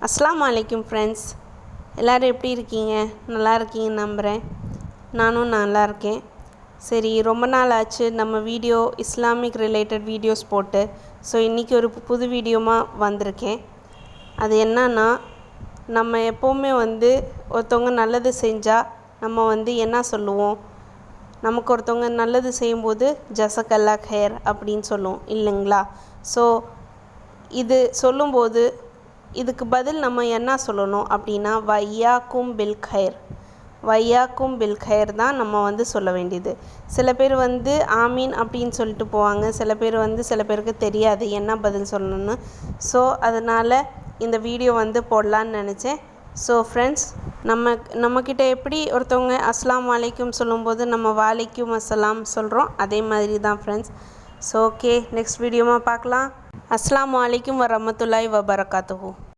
அஸ்ஸலாமு அலைக்கும் ஃப்ரெண்ட்ஸ், எல்லோரும் எப்படி இருக்கீங்க? நல்லா இருக்கீங்கன்னு நம்புகிறேன். நானும் நல்லா இருக்கேன். சரி, ரொம்ப நாள் ஆச்சு நம்ம வீடியோ இஸ்லாமிக் ரிலேட்டட் வீடியோஸ் போட்டு. ஸோ இன்றைக்கி ஒரு புது வீடியோமாக வந்திருக்கேன். அது என்னன்னா, நம்ம எப்போவுமே ஒருத்தவங்க நல்லது செஞ்சால் நம்ம என்ன சொல்லுவோம்? நமக்கு ஒருத்தவங்க நல்லது செய்யும்போது ஜஸக்கல்லா ஹைர் அப்படின்னு சொல்லுவோம் இல்லைங்களா? ஸோ இது சொல்லும்போது இதுக்கு பதில் நம்ம என்ன சொல்லணும் அப்படின்னா, வையாக்கும் பில் ஹைர், வையாக்கும் பில் ஹைர் தான் நம்ம சொல்ல வேண்டியது. சில பேர் ஆமீன் அப்படின்னு சொல்லிட்டு போவாங்க. சில பேருக்கு தெரியாது என்ன பதில் சொல்லணும்னு. ஸோ அதனால் இந்த வீடியோ போடலான்னு நினச்சேன். ஸோ ஃப்ரெண்ட்ஸ், நம்மக்கிட்ட எப்படி ஒருத்தவங்க அஸ்ஸலாமு அலைக்கும் சொல்லும்போது நம்ம வாலைக்கும் அஸ்ஸலாம் சொல்கிறோம், அதே மாதிரி தான் ஃப்ரெண்ட்ஸ். ஸோ ஓகே, நெக்ஸ்ட் வீடியோமாக பார்க்கலாம். அஸ்ஸலாமு அலைக்கும் வரஹ்மத்துல்லாஹி வபரகாத்துஹு.